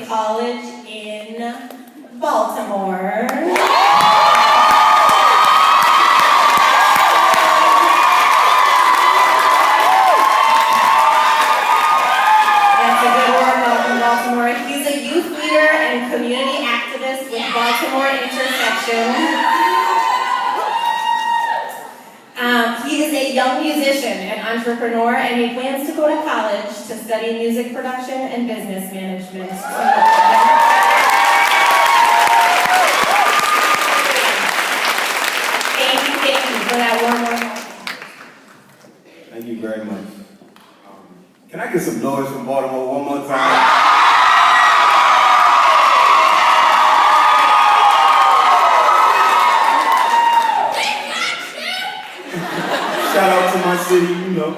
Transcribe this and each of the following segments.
college in Baltimore. Baltimore. He's a youth leader and community activist with Baltimore Intersection. He is a young musician and entrepreneur, and he plans to go to college to study music production and business management. Thank you for that warm welcome. Thank you very much. Can I get some noise from Baltimore one more time? Shout out to my city, you know.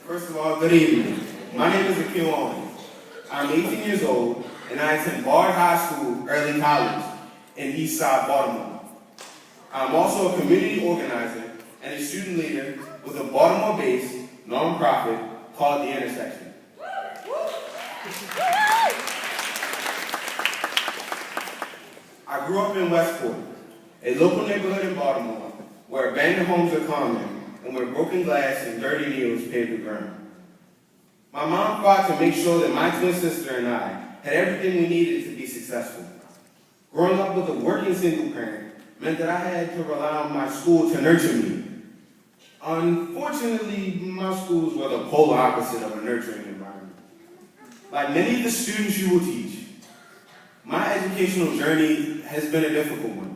First of all, good evening. My name is Akiel Owens. I'm 18 years old, and I attend Bard High School, early college, in Eastside, Baltimore. I'm also a community organizer and a student leader with a Baltimore-based nonprofit called The Intersection. I grew up in Westport, a local neighborhood in Baltimore where abandoned homes are common and where broken glass and dirty needles paved the ground. My mom fought to make sure that my twin sister and I had everything we needed to be successful. Growing up with a working single parent meant that I had to rely on my school to nurture me. Unfortunately, my schools were the polar opposite of a nurturing environment. Like many of the students you will teach, my educational journey has been a difficult one.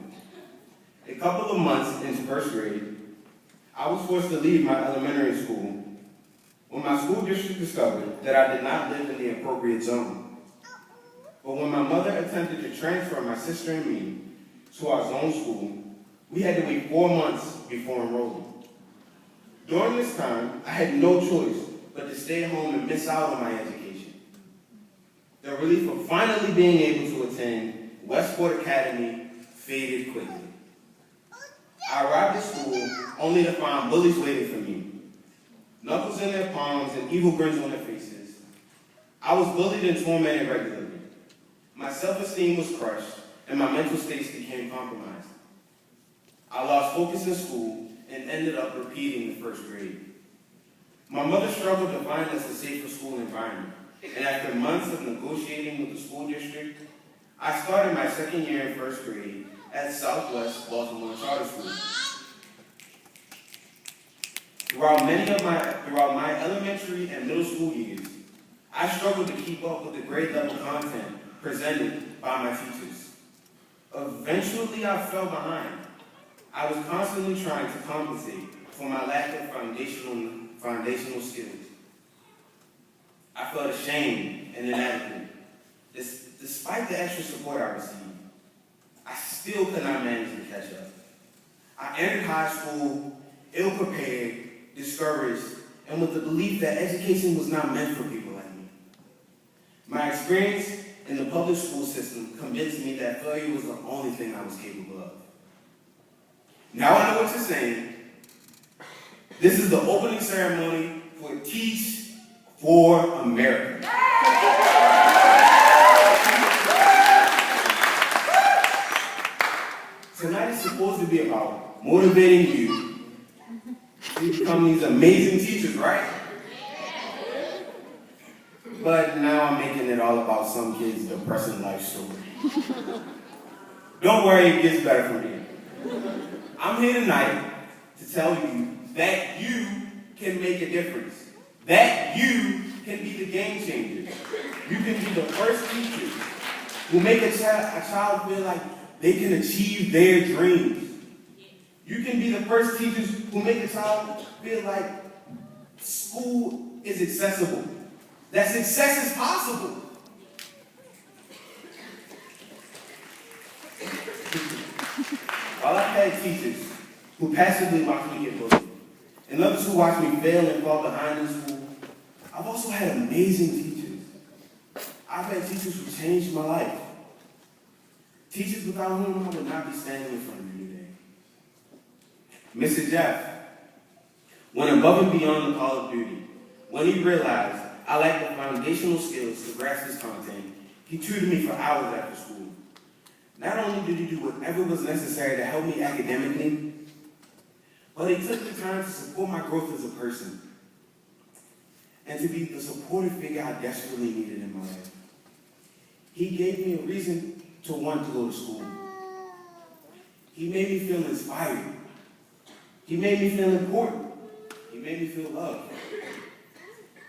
A couple of months into first grade, I was forced to leave my elementary school when my school district discovered that I did not live in the appropriate zone. But when my mother attempted to transfer my sister and me to our zone school, we had to wait 4 months before enrolling. During this time, I had no choice but to stay home and miss out on my education. The relief of finally being able to attend Westport Academy faded quickly. I arrived at school only to find bullies waiting for me, knuckles in their palms and evil grins on their faces. I was bullied and tormented regularly. My self-esteem was crushed, and my mental states became compromised. I lost focus in school and ended up repeating the first grade. My mother struggled to find us a safer school environment, and after months of negotiating with the school district, I started my second year in first grade at Southwest Baltimore Charter School. Throughout my elementary and middle school years, I struggled to keep up with the grade level content presented by my teachers. Eventually, I fell behind. I was constantly trying to compensate for my lack of foundational skills. I felt ashamed and inadequate. Despite the extra support I received, I still could not manage to catch up. I entered high school ill-prepared, discouraged, and with the belief that education was not meant for people like me. My experience in the public school system convinced me that failure was the only thing I was capable of. Now I know what you're saying. This is the opening ceremony for Teach for America. Tonight is supposed to be about motivating you to become these amazing teachers, right? But now I'm making it all about some kid's depressing life story. Don't worry, it gets better from here. I'm here tonight to tell you that you can make a difference. That you can be the game changer. You can be the first teacher who make a child feel like they can achieve their dreams. You can be the first teachers who make a child feel like school is accessible. That success is possible. While I've had teachers who passively watched me get bullied, and others who watched me fail and fall behind in school, I've also had amazing teachers. I've had teachers who changed my life. Teachers without whom I would not be standing in front of you today. Mr. Jeff went above and beyond the call of duty when he realized I lacked the foundational skills to grasp his content, he tutored me for hours after school. Not only did he do whatever was necessary to help me academically, but he took the time to support my growth as a person and to be the supportive figure I desperately needed in my life. He gave me a reason to want to go to school. He made me feel inspired. He made me feel important. He made me feel loved.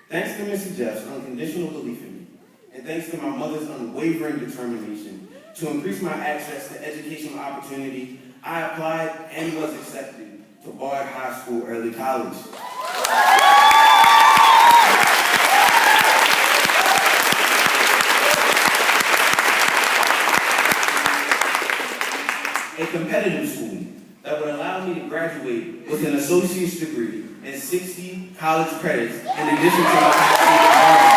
Thanks to Mr. Jeff's unconditional belief in me, and thanks to my mother's unwavering determination to increase my access to educational opportunity, I applied and was accepted to Bard High School Early College. A competitive school that would allow me to graduate with an associate's degree and 60 college credits in addition to my high school diploma.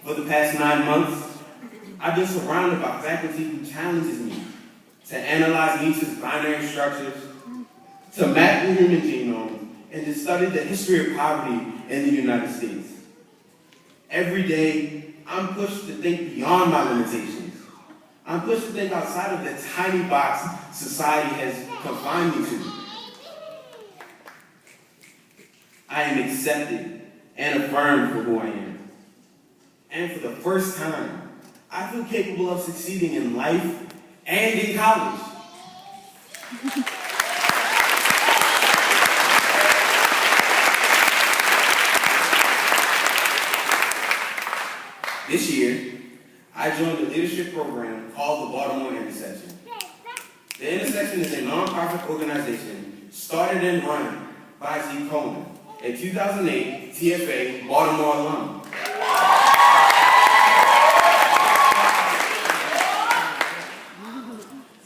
For the past 9 months, I've been surrounded by faculty who challenges me to analyze Nietzsche's binary structures, to map the human genome, and to study the history of poverty in the United States. Every day, I'm pushed to think beyond my limitations. I'm pushed to think outside of the tiny box society has confined me to. I am accepted and affirmed for who I am. And for the first time, I feel capable of succeeding in life and in college. This year, I joined a leadership program called the Baltimore Intersection. The Intersection is a nonprofit organization started and run by Z. Coleman, a 2008 TFA Baltimore alum.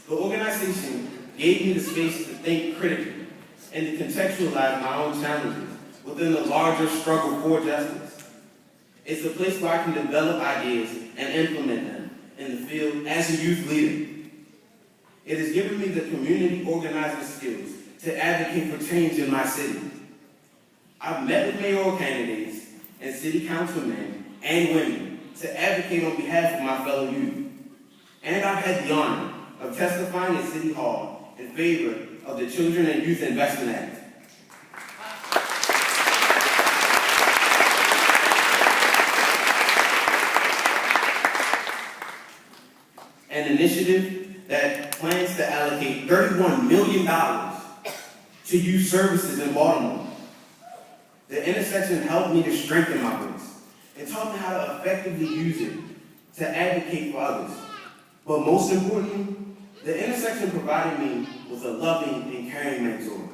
The organization gave me the space to think critically and to contextualize my own challenges within the larger struggle for justice. It's a place where I can develop ideas and implement them in the field as a youth leader. It has given me the community organizing skills to advocate for change in my city. I've met with mayoral candidates and city councilmen and women to advocate on behalf of my fellow youth. And I've had the honor of testifying at City Hall in favor of the Children and Youth Investment Act. An initiative that plans to allocate $31 million to youth services in Baltimore. The Intersection helped me to strengthen my voice and taught me how to effectively use it to advocate for others. But most importantly, the Intersection provided me with a loving and caring mentor,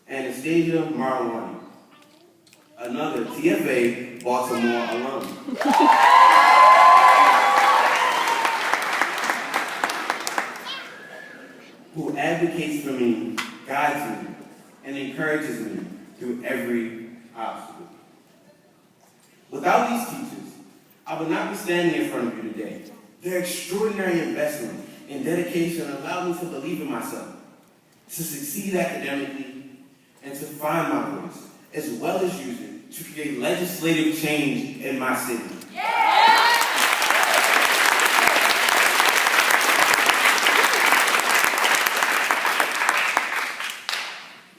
Anastasia Marwani, another TFA Baltimore alum. Who advocates for me, guides me, and encourages me through every obstacle. Without these teachers, I would not be standing in front of you today. Their extraordinary investment and dedication allowed me to believe in myself, to succeed academically, and to find my voice, as well as use it to create legislative change in my city.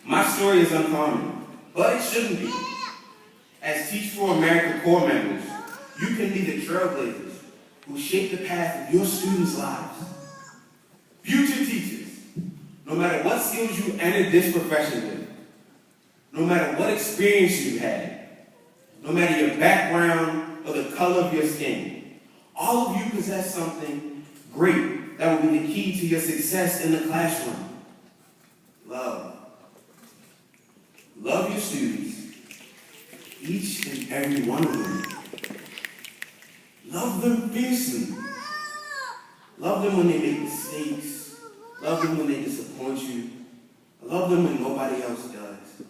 My story is uncommon, but it shouldn't be. As Teach for America Corps members, you can be the trailblazers who shape the path of your students' lives. Future teachers, no matter what skills you entered this profession with, no matter what experience you had, no matter your background or the color of your skin, all of you possess something great that will be the key to your success in the classroom. Love. Love your students, each and every one of them. Love them fiercely. Love them when they make mistakes. Love them when they disappoint you. Love them when nobody else does.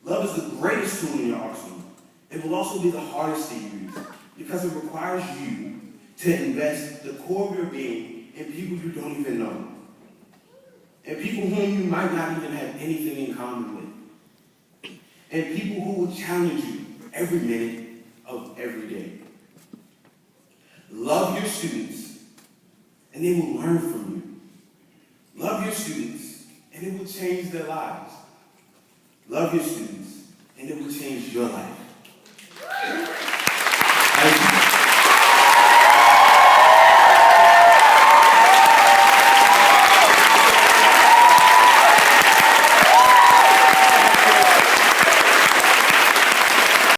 Love is the greatest tool in your arsenal. It will also be the hardest to use because it requires you to invest the core of your being and people you don't even know, and people whom you might not even have anything in common with, and people who will challenge you every minute of every day. Love your students, and they will learn from you. Love your students, and it will change their lives. Love your students, and it will change your life.